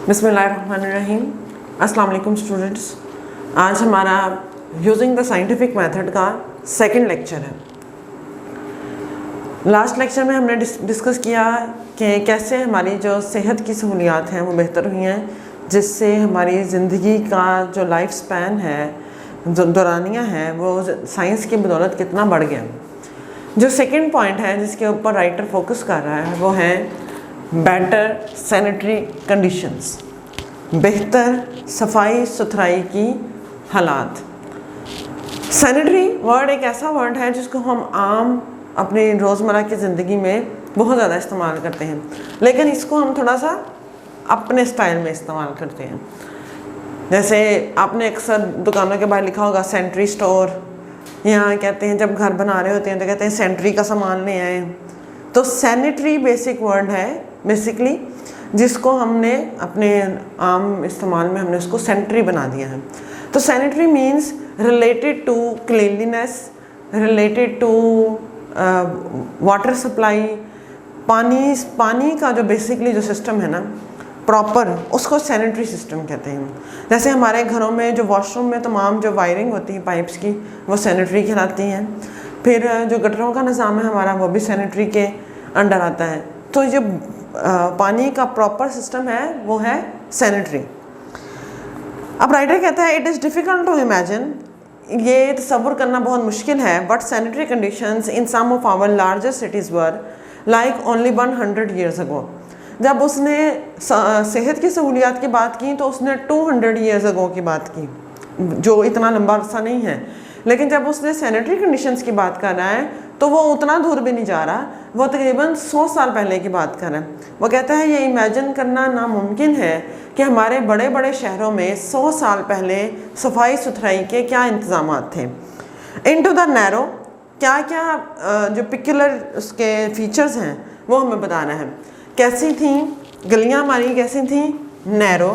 बिस्मिल्लाहिर्रहमानिर्रहीम। अस्सलाम वालेकुम स्टूडेंट्स। आज हमारा यूजिंग द साइंटिफिक मेथड का सेकंड लेक्चर है। लास्ट लेक्चर में हमने डिस्कस किया कि कैसे हमारी जो सेहत की सहूलियात हैं वो बेहतर हुई हैं, जिससे हमारी ज़िंदगी का जो लाइफ स्पैन है, जो दौरानिया है, वो साइंस की बदौलत कितना बढ़ गया। जो सेकंड पॉइंट है जिसके ऊपर राइटर फोकस कर रहा है वो है बेटर सैनिटरी कंडीशंस, बेहतर सफाई सुथराई की हालात। सैनिटरी वर्ड एक ऐसा वर्ड है जिसको हम आम अपनी रोज़मर्रा की ज़िंदगी में बहुत ज़्यादा इस्तेमाल करते हैं, लेकिन इसको हम थोड़ा सा अपने स्टाइल में इस्तेमाल करते हैं। जैसे आपने अक्सर दुकानों के बाहर लिखा होगा सैनिटरी स्टोर, यहाँ कहते हैं जब घर बना रहे होते हैं तो कहते हैं सैनिटरी का सामान ले आए। तो सैनिटरी बेसिक वर्ड है बेसिकली, जिसको हमने अपने आम इस्तेमाल में हमने उसको सैनिटरी बना दिया है। तो sanitary means related to cleanliness, related to water supply, पानी का जो बेसिकली जो सिस्टम है ना प्रॉपर, उसको सैनिटरी सिस्टम कहते हैं। जैसे हमारे घरों में जो वॉशरूम में तमाम जो वायरिंग होती है पाइप्स की, वो सैनिटरी कहलाती हैं। फिर जो गटरों का निज़ाम है हमारा, वो भी सैनिटरी के अंडर आता है। तो जो पानी का प्रॉपर सिस्टम है वो है सैनिटरी। अब राइटर कहता है it is difficult to imagine, ये तसव्वुर करना बहुत मुश्किल है, but sanitary conditions in some of our largest cities were like only 100 years ago। जब उसने सेहत की सहूलियात की बात की तो उसने 200 years ago की बात की, जो इतना लंबा अरसा नहीं है। लेकिन जब उसने सैनिटरी कंडीशंस की बात कर रहा है तो वो उतना दूर भी नहीं जा रहा, वो तकरीबन 100 साल पहले की बात कर रहा है। वो कहता है ये इमेजिन करना नामुमकिन है कि हमारे बड़े बड़े शहरों में 100 साल पहले सफाई सुथराई के क्या इंतज़ाम थे। इनटू द नैरो, क्या क्या जो पिक्युलर उसके फीचर्स हैं वो हमें बताना है। कैसी थी गलियां हमारी, कैसी थी नैरो,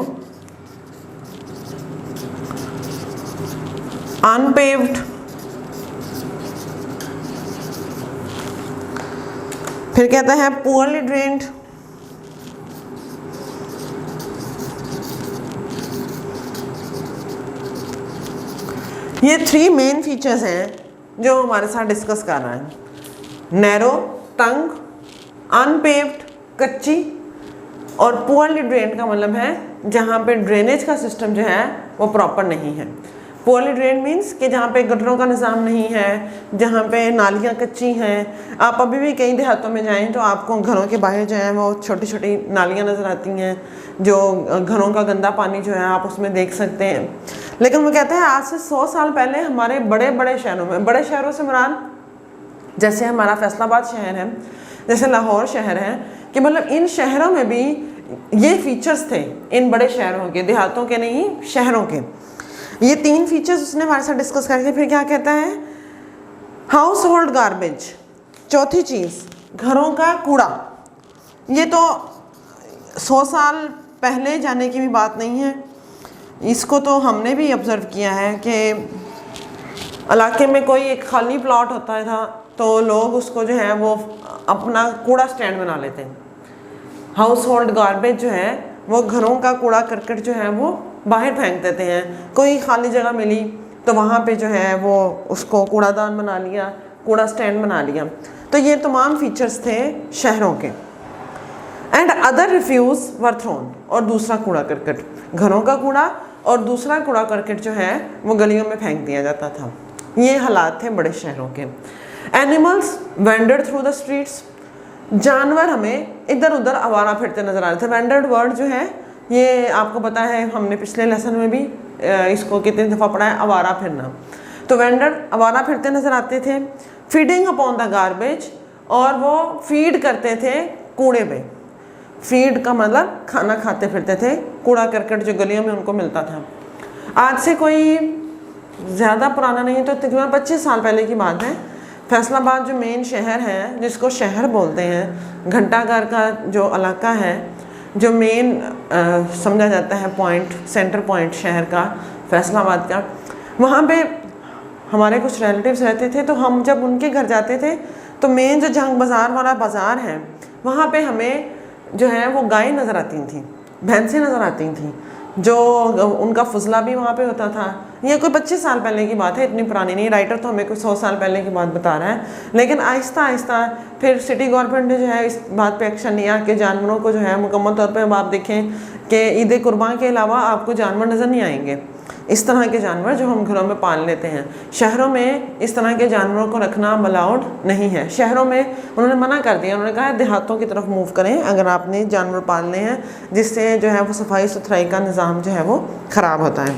अनपेव्ड, फिर कहता है पुअरली ड्रेन्ड, ये 3 मेन फीचर्स हैं जो हमारे साथ डिस्कस कर रहा है। नैरो, तंग, अनपेव्ड, कच्ची, और पुअरली ड्रेन्ड का मतलब है जहाँ पे ड्रेनेज का सिस्टम जो है वो प्रॉपर नहीं है। पुअरली ड्रेन मीन्स कि जहाँ पे गटरों का निज़ाम नहीं है, जहाँ पे नालियाँ कच्ची हैं। आप अभी भी कई देहातों में जाएं तो आपको घरों के बाहर जो है वो छोटी छोटी नालियाँ नज़र आती हैं, जो घरों का गंदा पानी जो है आप उसमें देख सकते हैं। लेकिन वो कहते हैं आज से 100 साल पहले हमारे बड़े बड़े शहरों में, बड़े शहरों से मुराद जैसे हमारा फैसलाबाद शहर है, जैसे लाहौर शहर है, कि मतलब इन शहरों में भी ये फीचर्स थे, इन बड़े शहरों के, देहातों के नहीं, शहरों के। ये 3 फीचर्स उसने हमारे साथ डिस्कस करके फिर क्या कहता है, हाउस होल्ड गार्बेज, चौथी चीज़ घरों का कूड़ा। ये तो 100 साल पहले जाने की भी बात नहीं है, इसको तो हमने भी ऑब्ज़र्व किया है कि इलाके में कोई एक खाली प्लॉट होता था तो लोग उसको जो है वो अपना कूड़ा स्टैंड बना लेते हैं। हाउस होल्ड गार्बेज जो है वो घरों का कूड़ा करकट जो है वो बाहर फेंक देते हैं। कोई खाली जगह मिली तो वहाँ पे जो है वो उसको कूड़ादान बना लिया, कूड़ा स्टैंड बना लिया। तो ये तमाम फीचर्स थे शहरों के। And other refuse were thrown, और दूसरा कूड़ा करकट, घरों का कूड़ा और दूसरा कूड़ा करकट जो है वो गलियों में फेंक दिया जाता था। ये हालात थे बड़े शहरों के। Animals wondered through the streets, जानवर हमें इधर उधर आवारा फिरते नज़र आ रहे थे। वेंडर्ड वर्ड जो है ये आपको पता है, हमने पिछले लेसन में भी इसको कितनी दफ़ा पढ़ा है, आवारा फिरना। तो वेंडर आवारा फिरते नज़र आते थे। फीडिंग अपॉन द गार्बेज, और वो फीड करते थे कूड़े पे। फीड का मतलब खाना खाते फिरते थे, कूड़ा करकट जो गलियों में उनको मिलता था। आज से कोई ज़्यादा पुराना नहीं, तो तकरीबन 25 साल पहले की बात है। फैसलाबाद जो मेन शहर है, जिसको शहर बोलते हैं, घंटाघर का जो इलाका है, जो मेन समझा जाता है पॉइंट, सेंटर पॉइंट शहर का, फैसलाबाद का, वहाँ पे हमारे कुछ रिलेटिव्स रहते थे। तो हम जब उनके घर जाते थे तो मेन जो जंग बाज़ार वाला बाज़ार है वहाँ पे हमें जो है वो गाय नज़र आती थी। भैंसें नज़र आती थी, जो उनका फजला भी वहाँ पे होता था। ये कोई 25 साल पहले की बात है, इतनी पुरानी नहीं। राइटर तो हमें कोई 100 साल पहले की बात बता रहा है, लेकिन आहिस्ता आहिस्ता फिर सिटी गवर्नमेंट ने जो है इस बात पे एक्शन लिया कि जानवरों को जो है मुकम्मल तौर पे अब आप देखें कि ईद कुर्बान के अलावा आपको जानवर नज़र नहीं आएंगे, इस तरह के जानवर जो हम घरों में पाल लेते हैं। शहरों में इस तरह के जानवरों को रखना अलाउड नहीं है, शहरों में उन्होंने मना कर दिया। उन्होंने कहा देहातों की तरफ मूव करें अगर आपने जानवर पालने हैं, जिससे जो है वो सफाई सुथराई का निज़ाम जो है वो ख़राब होता है।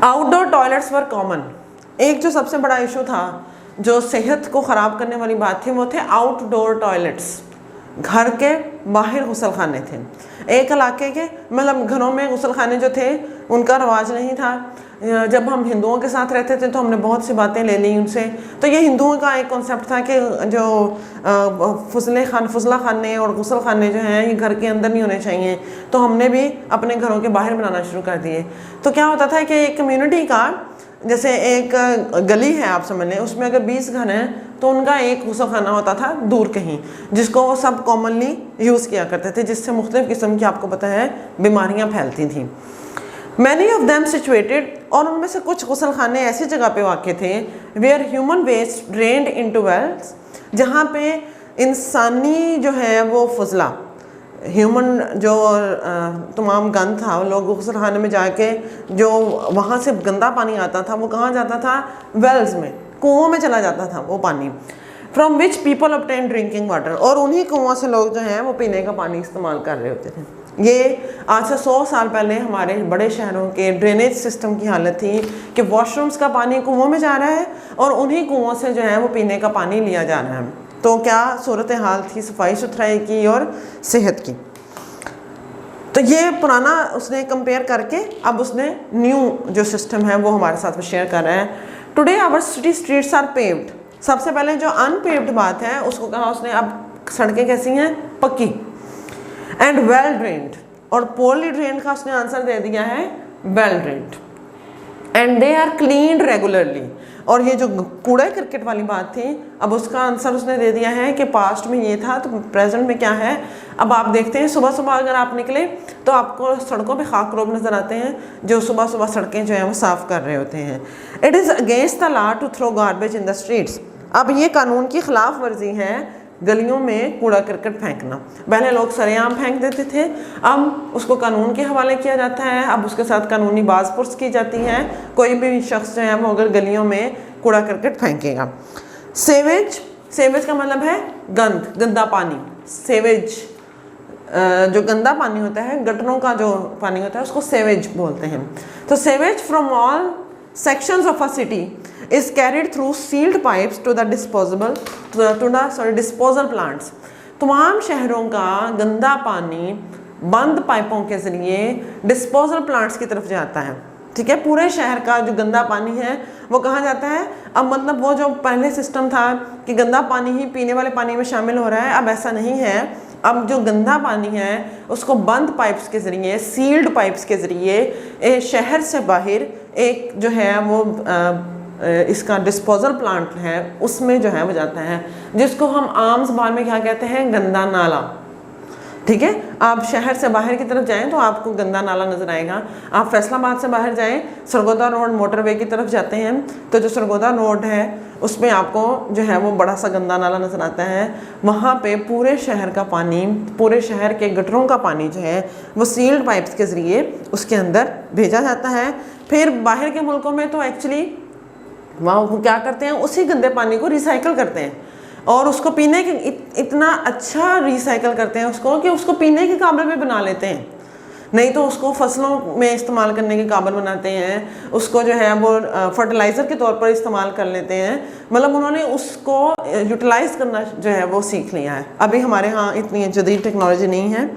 आउटडोर टॉयलेट्स वर कॉमन। एक जो सबसे बड़ा इशू था, जो सेहत को ख़राब करने वाली बात थी, वो थे आउटडोर टॉयलेट्स। घर के बाहर गुसल खाने थे। एक इलाके के मतलब घरों में गुसल खाने जो थे उनका रवाज नहीं था। जब हम हिंदुओं के साथ रहते थे तो हमने बहुत सी बातें ले ली उनसे। तो ये हिंदुओं का एक कॉन्सेप्ट था कि जो फजला खाने और गुसल खाने जो हैं ये घर के अंदर नहीं होने चाहिए, तो हमने भी अपने घरों के बाहर बनाना शुरू कर दिए। तो क्या होता था कि एक कम्युनिटी का, जैसे एक गली है आप समझ लें, उसमें अगर 20 घर हैं तो उनका एक गुसल खाना होता था दूर कहीं, जिसको वो सब कॉमनली यूज़ किया करते थे, जिससे मुख्तलिफ़ किस्म की आपको पता है बीमारियां फैलती थीं। मैनी ऑफ देम सिचुएटेड, और उनमें से कुछ गुसल खाने ऐसी जगह पे वाक़ थे where human waste drained into wells, जहाँ पे इंसानी जो है वो फजला, ह्यूमन जो तमाम गंद था, लोग गुसल खाने में जाके जो वहाँ से गंदा पानी आता था वो कहाँ जाता था, वेल्स में, कुओं में चला जाता था वो पानी। From which people obtain drinking water, और उन्हीं कुओं से लोग जो हैं वो पीने का पानी इस्तेमाल कर रहे होते थे। ये आज से 100 साल पहले हमारे बड़े शहरों के ड्रेनेज सिस्टम की हालत थी कि वॉशरूम्स का पानी कुओं में जा रहा है और उन्हीं कुओं से जो है वो पीने का पानी लिया जा रहा है। तो क्या सूरत हाल थी सफाई सुथराई की और सेहत की। तो ये पुराना उसने कंपेयर करके अब उसने न्यू जो सिस्टम है वो हमारे साथ में शेयर कर रहा है। Today our city streets are paved. सबसे पहले जो अनपेव्ड बात है उसको कहा उसने, अब सड़कें कैसी हैं, पक्की, एंड वेल ड्रेन्ड, और पोरली ड्रेन्ड का उसने आंसर दे दिया है well drained, and they are cleaned regularly. और ये जो कूड़ा क्रिकेट वाली बात थी, अब उसका आंसर उसने दे दिया है कि पास्ट में ये था तो प्रेजेंट में क्या है। अब आप देखते हैं सुबह सुबह अगर आप निकले तो आपको सड़कों पे खाकरोब नज़र आते हैं जो सुबह सुबह सड़कें जो हैं वो साफ़ कर रहे होते हैं। It is against the law to throw garbage in the streets. अब ये कानून की खिलाफ वर्जी है गलियों में कूड़ा करकट फेंकना। पहले लोग सरेआम फेंक देते थे, अब उसको कानून के हवाले किया जाता है, अब उसके साथ कानूनी बाज़पुर्स की जाती है। कोई भी शख्स जो है वो अगर गलियों में कूड़ा करकट फेंकेगा। सेवेज, सेवेज का मतलब है गंद, गंदा पानी। सेवेज जो गंदा पानी होता है, गटरों का जो पानी होता है उसको सेवेज बोलते हैं। तो sewage from all sections of a city is carried through sealed pipes to the disposal plants। तमाम शहरों का गंदा पानी बंद पाइपों के ज़रिए डिस्पोजल प्लांट्स की तरफ जाता है। ठीक है, पूरे शहर का जो गंदा पानी है वो कहाँ जाता है। अब मतलब वो जो पहले सिस्टम था कि गंदा पानी ही पीने वाले पानी में शामिल हो रहा है, अब ऐसा नहीं है। अब जो गंदा पानी है उसको बंद पाइप्स के ज़रिए, सील्ड पाइप्स के ज़रिए शहर से बाहर एक जो है वो इसका डिस्पोजल प्लांट है उसमें जो है वो जाता है, जिसको हम आम ज़बान में क्या कहते हैं, गंदा नाला। ठीक है, आप शहर से बाहर की तरफ जाएं तो आपको गंदा नाला नज़र आएगा। आप फैसलाबाद से बाहर जाएं, सरगोदा रोड मोटरवे की तरफ जाते हैं तो जो सरगोदा रोड है उसमें आपको जो है वो बड़ा सा गंदा नाला नज़र आता है। वहाँ पे पूरे शहर का पानी, पूरे शहर के गटरों का पानी जो है वो सील्ड पाइप्स के ज़रिए उसके अंदर भेजा जाता है। फिर बाहर के मुल्कों में तो एक्चुअली वहाँ वो क्या करते हैं, उसी गंदे पानी को रिसाइकल करते हैं और उसको पीने के इतना अच्छा रिसाइकल करते हैं उसको कि उसको पीने के काबिल भी बना लेते हैं। नहीं तो उसको फसलों में इस्तेमाल करने के काबिल बनाते हैं, उसको जो है वो फर्टिलाइज़र के तौर पर इस्तेमाल कर लेते हैं। मतलब उन्होंने उसको यूटिलाइज़ करना जो है वो सीख लिया है। अभी हमारे यहाँ इतनी जदीद टेक्नोलॉजी नहीं है।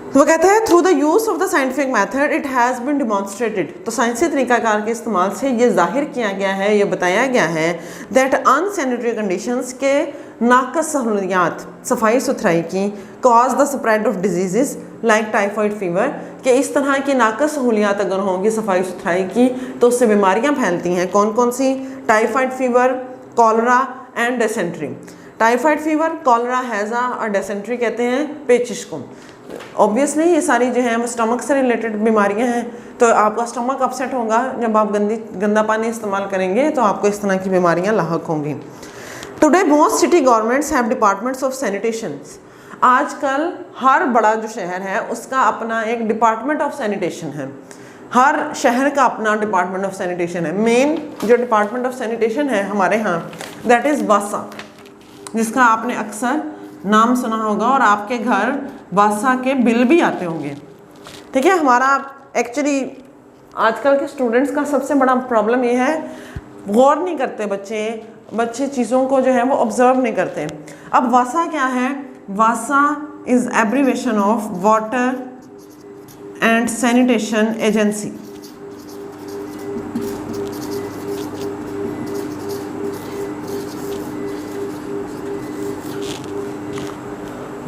वो कहता है through the use of the scientific method it has been demonstrated. तो साइंसी तरीक़ाकार के इस्तेमाल से ये जाहिर किया गया है, ये बताया गया है दैट अनसैनिटरी कंडीशंस के नाकस सहूलियात सफाई सुथराई की cause the spread of disease like typhoid fever, कि इस तरह की नाकस सहूलियात अगर होंगी सफाई सुथराई की तो उससे बीमारियाँ फैलती हैं। कौन कौन सी? Typhoid fever, cholera and dysentery. Typhoid fever, cholera, हैज़ा और डिसेंट्री कहते हैं पेचिश को। ऑब्वियसली ये सारी जो है वो स्टमक से रिलेटेड बीमारियां हैं, तो आपका स्टमक अपसेट होगा जब आप गंदा पानी इस्तेमाल करेंगे, तो आपको इस तरह की बीमारियां लाहक होंगी। Today most city governments have departments of sanitation. आजकल हर बड़ा जो शहर है उसका अपना एक डिपार्टमेंट ऑफ सैनिटेशन है, हर शहर का अपना डिपार्टमेंट ऑफ सैनिटेशन है। मेन जो डिपार्टमेंट ऑफ सैनिटेशन है हमारे यहाँ, दैट इज़ वासा, जिसका आपने अक्सर नाम सुना होगा और आपके घर वासा के बिल भी आते होंगे। ठीक है, हमारा एक्चुअली आजकल के स्टूडेंट्स का सबसे बड़ा प्रॉब्लम ये है, गौर नहीं करते बच्चे चीज़ों को जो है वो ऑब्जर्व नहीं करते। अब वासा क्या है? वासा is abbreviation of water and sanitation agency.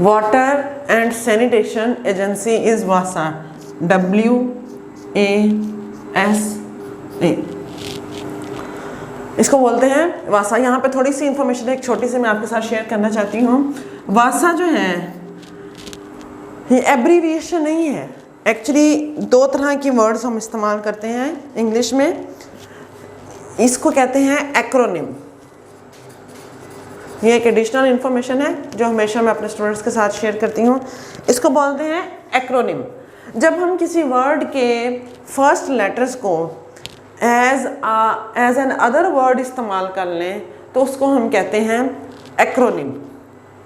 Water and sanitation agency is Vasa, WASA। इसको बोलते हैं वासा। यहाँ पे थोड़ी सी इंफॉर्मेशन एक छोटी सी मैं आपके साथ शेयर करना चाहती हूँ। वासा जो है ये एब्रीविएशन नहीं है। एक्चुअली दो तरह की वर्ड्स हम इस्तेमाल करते हैं इंग्लिश में, इसको कहते हैं एक्रोनिम। ये एक एडिशनल इन्फॉर्मेशन है जो हमेशा मैं अपने स्टूडेंट्स के साथ शेयर करती हूँ। इसको बोलते हैं एक्रोनिम। जब हम किसी वर्ड के फर्स्ट लेटर्स को एज एन अदर वर्ड इस्तेमाल कर लें तो उसको हम कहते हैं एक्रोनिम।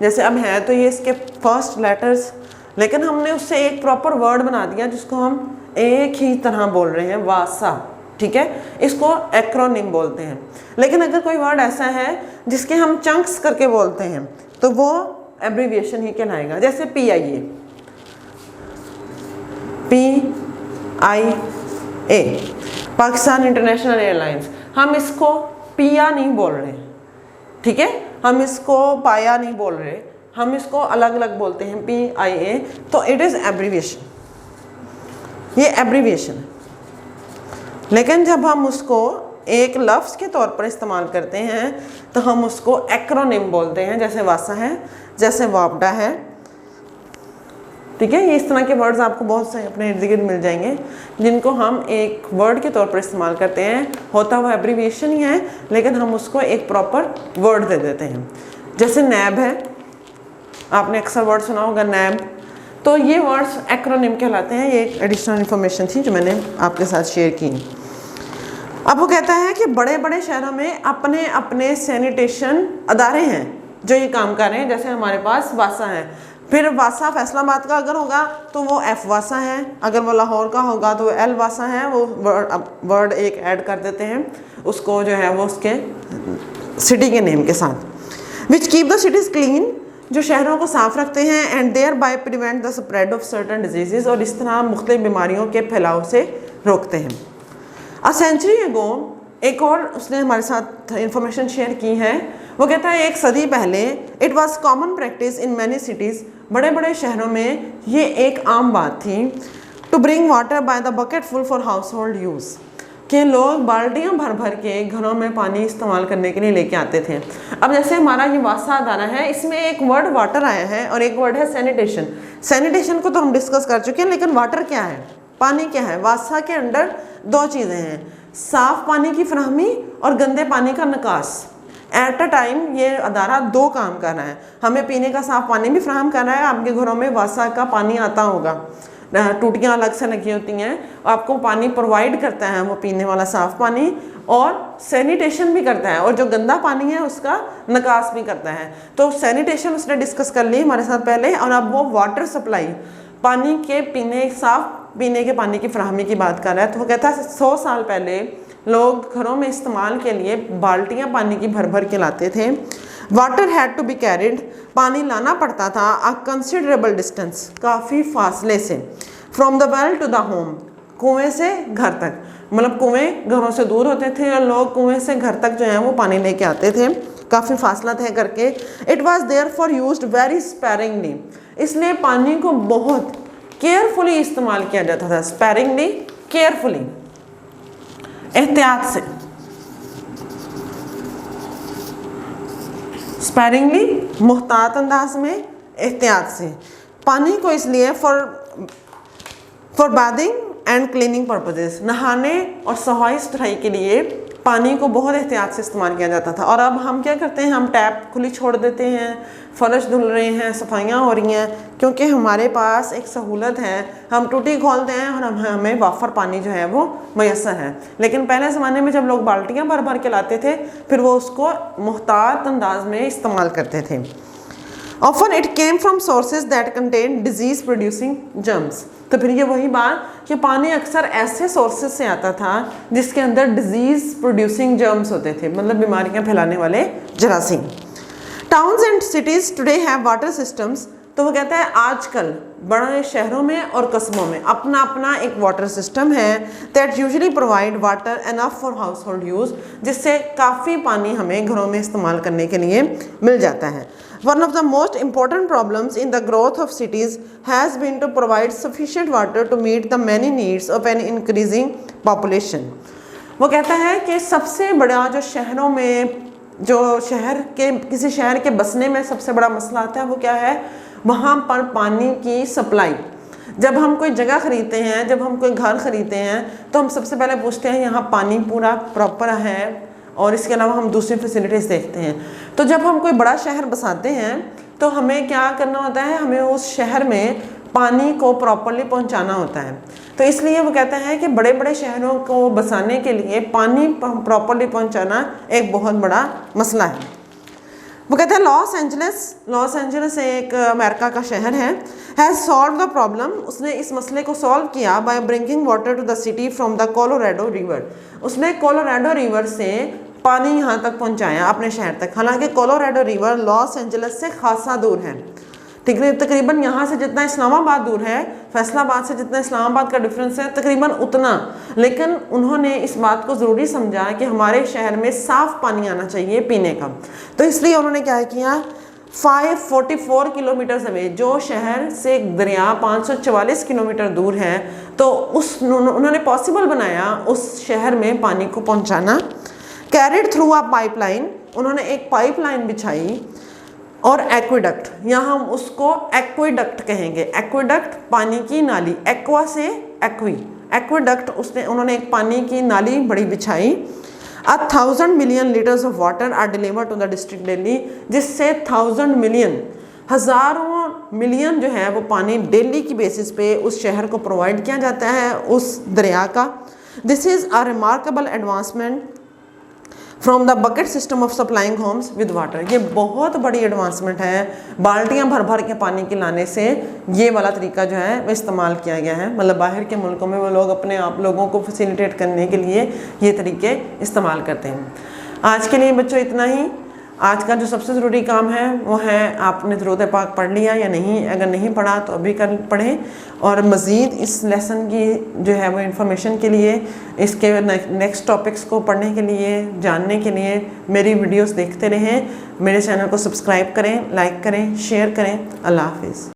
जैसे अब है तो ये इसके फर्स्ट लेटर्स, लेकिन हमने उससे एक प्रॉपर वर्ड बना दिया जिसको हम एक ही तरह बोल रहे हैं, वासा। ठीक है, इसको एक्रोनिम बोलते हैं। लेकिन अगर कोई वर्ड ऐसा है जिसके हम चंक्स करके बोलते हैं तो वो एब्रीविएशन ही कहलाएगा। जैसे PIA, पाकिस्तान इंटरनेशनल एयरलाइंस, हम इसको पिया नहीं बोल रहे। ठीक है, हम इसको पाया नहीं बोल रहे, हम इसको अलग अलग बोलते हैं PIA, तो इट इज़ एब्रीविएशन, ये एब्रीविएशन है। लेकिन जब हम उसको एक लफ्ज़ के तौर पर इस्तेमाल करते हैं तो हम उसको एक्रोनिम बोलते हैं। जैसे वासा है, जैसे वापडा है। ठीक है, ये इस तरह के वर्ड्स आपको बहुत से अपने इर्द गिर्द मिल जाएंगे जिनको हम एक वर्ड के तौर पर इस्तेमाल करते हैं। होता हुआ एब्रीविएशन ही है, लेकिन हम उसको एक प्रॉपर वर्ड दे देते हैं। जैसे नैब है, आपने अक्सर वर्ड सुना होगा नैब, तो ये वर्ड्स एक्रोनिम कहलाते हैं। ये एक एडिशनल इन्फॉर्मेशन थी जो मैंने आपके साथ शेयर की। अब वो कहता है कि बड़े बड़े शहरों में अपने अपने सैनिटेशन अदारे हैं जो ये काम कर रहे हैं। जैसे हमारे पास वासा है, फिर वासा फैसलाबाद का अगर होगा तो वो F वासा है, अगर वो लाहौर का होगा तो वो L वासा है। वो वर्ड एक ऐड कर देते हैं उसको जो है वो उसके सिटी के नेम के साथ। Which keep the cities clean, जो शहरों को साफ रखते हैं, and thereby prevent the spread of certain diseases, और इस तरह मुख्तलिफ बीमारियों के फैलाव से रोकते हैं। अ सेंचुरी एगो एक और उसने हमारे साथ इंफॉर्मेशन शेयर की है। वो कहता है एक सदी पहले it was common practice in many cities, बड़े बड़े शहरों में ये एक आम बात थी, to bring water by the bucketful for household use, कि लोग बाल्टियाँ भर भर के घरों में पानी इस्तेमाल करने के लिए लेके आते थे। अब जैसे हमारा ये वासा अदारा है, इसमें एक वर्ड वाटर आया है और एक वर्ड है सैनिटेशन। सैनिटेशन को तो हम डिस्कस कर चुके हैं, लेकिन वाटर क्या है, पानी क्या है? वासा के अंडर दो चीज़ें हैं, साफ़ पानी की फराहमी और गंदे पानी का निकास। एट अ टाइम ये अदारा दो काम कर रहा है, हमें पीने का साफ़ पानी भी फराहम कर रहा है। आपके घरों में वासा का पानी आता होगा, टूटियाँ अलग से लगी होती हैं, आपको पानी प्रोवाइड करता है वो पीने वाला साफ़ पानी, और सैनिटेशन भी करता है, और जो गंदा पानी है उसका निकास भी करता है। तो सैनिटेशन उसने डिस्कस कर ली हमारे साथ पहले, और अब वो वाटर सप्लाई, पानी के पीने, साफ़ पीने के पानी की फराहमी की बात कर रहा है। तो वो कहता है 100 साल पहले लोग घरों में इस्तेमाल के लिए बाल्टियाँ पानी की भर भर के लाते थे। Water had to be carried, पानी लाना पड़ता था अ कंसिडरेबल डिस्टेंस, काफ़ी फासले से, from the well to the home, कुएँ से घर तक, मतलब कुएँ घरों से दूर होते थे और लोग कुएँ से घर तक जो है वो पानी लेके आते थे, काफ़ी फासला तय करके। It was there for use very sparingly, इसलिए पानी को बहुत केयरफुली इस्तेमाल किया जाता था। स्पैरिंगली, केयरफुली, एहतियात से। स्पैरिंगली मुहतात अंदाज में, एहतियात से। पानी को इसलिए for bathing and cleaning purposes, नहाने और सफाई सुथराई के लिए पानी को बहुत एहतियात से इस्तेमाल किया जाता था। और अब हम क्या करते हैं, हम टैप खुली छोड़ देते हैं, फर्श धुल रहे हैं, सफाइयाँ हो रही हैं, क्योंकि हमारे पास एक सहूलत है, हम टूटी खोलते हैं और हमें वाफर पानी जो है वो मैसर है। लेकिन पहले ज़माने में जब लोग बाल्टियाँ भर भर के लाते थे, फिर वो उसको मुख्तार अंदाज में इस्तेमाल करते थे। Often it came from sources that contained disease producing germs। तो फिर ये वही बात कि पानी अक्सर ऐसे सोर्सेज से आता था जिसके अंदर डिजीज प्रोड्यूसिंग जर्म्स होते थे, मतलब बीमारियां फैलाने वाले जरासीम। Towns and cities today have water systems. तो वो कहता है आजकल बड़े शहरों में और कस्बों में अपना अपना एक वाटर सिस्टम है that usually provide water enough for household use, जिससे काफ़ी पानी हमें घरों में इस्तेमाल करने के लिए मिल जाता है। One of the most important problems in the growth of cities has been to provide sufficient water to meet the many needs of an increasing population। वो कहता है कि सबसे बड़ा जो शहरों में, जो किसी शहर के बसने में सबसे बड़ा मसला आता है वो क्या है, वहाँ पर पानी की सप्लाई। जब हम कोई जगह ख़रीदते हैं, जब हम कोई घर ख़रीदते हैं, तो हम सबसे पहले पूछते हैं यहाँ पानी पूरा प्रॉपर है, और इसके अलावा हम दूसरी फैसिलिटीज़ देखते हैं। तो जब हम कोई बड़ा शहर बसाते हैं तो हमें क्या करना होता है, हमें उस शहर में पानी को प्रॉपरली पहुंचाना होता है। तो इसलिए वो कहता है कि बड़े बड़े शहरों को बसाने के लिए पानी प्रॉपरली पहुंचाना एक बहुत बड़ा मसला है। वो कहता है लॉस एंजलिस एक अमेरिका का शहर है, हैज़ सॉल्व द प्रॉब्लम। उसने इस मसले को सॉल्व किया by bringing water to the city from the Colorado river. उसने कोलोराडो रिवर से पानी यहाँ तक पहुँचाया अपने शहर तक। हालांकि कोलोराडो रिवर लॉस एंजलिस से खासा दूर है, तकरीबन यहाँ से जितना इस्लामाबाद दूर है, फैसलाबाद से जितना इस्लामाबाद का डिफरेंस है तकरीबन उतना। लेकिन उन्होंने इस बात को ज़रूरी समझा कि हमारे शहर में साफ़ पानी आना चाहिए पीने का। तो इसलिए उन्होंने क्या किया, 544 किलोमीटर अवे, जो शहर से दरिया 544 किलोमीटर दूर है, तो उन्होंने पॉसिबल बनाया उस शहर में पानी को पहुँचाना। कैरिड थ्रू अ पाइपलाइन, उन्होंने एक पाइपलाइन बिछाई, और एक्वेडक्ट, यहाँ हम उसको एक्वेडक्ट कहेंगे। एक्वेडक्ट पानी की नाली, एक्वा से एक्वेडक्ट, उन्होंने एक पानी की नाली बड़ी बिछाई। 1000 million litres of water are delivered to the district Delhi, जिससे 1000 मिलियन, हज़ारों मिलियन जो है वो पानी डेली की बेसिस पे उस शहर को प्रोवाइड किया जाता है उस दरिया का। This is a remarkable advancement from the bucket system of supplying homes with water. ये बहुत बड़ी एडवांसमेंट है, बाल्टियाँ भर भर के पानी के लाने से ये वाला तरीका जो है वो इस्तेमाल किया गया है। मतलब बाहर के मुल्कों में वो लोग अपने आप लोगों को फैसिलिटेट करने के लिए ये तरीके इस्तेमाल करते हैं। आज के लिए बच्चों इतना ही। आज का जो सबसे ज़रूरी काम है वो है, आपने दुरूद पाक पढ़ लिया या नहीं, अगर नहीं पढ़ा तो अभी कर पढ़ें। और मज़ीद इस लेसन की जो है वो इन्फॉर्मेशन के लिए, इसके नेक्स्ट टॉपिक्स को पढ़ने के लिए, जानने के लिए मेरी वीडियोस देखते रहें। मेरे चैनल को सब्सक्राइब करें, लाइक करें, शेयर करें। अल्लाह हाफिज़।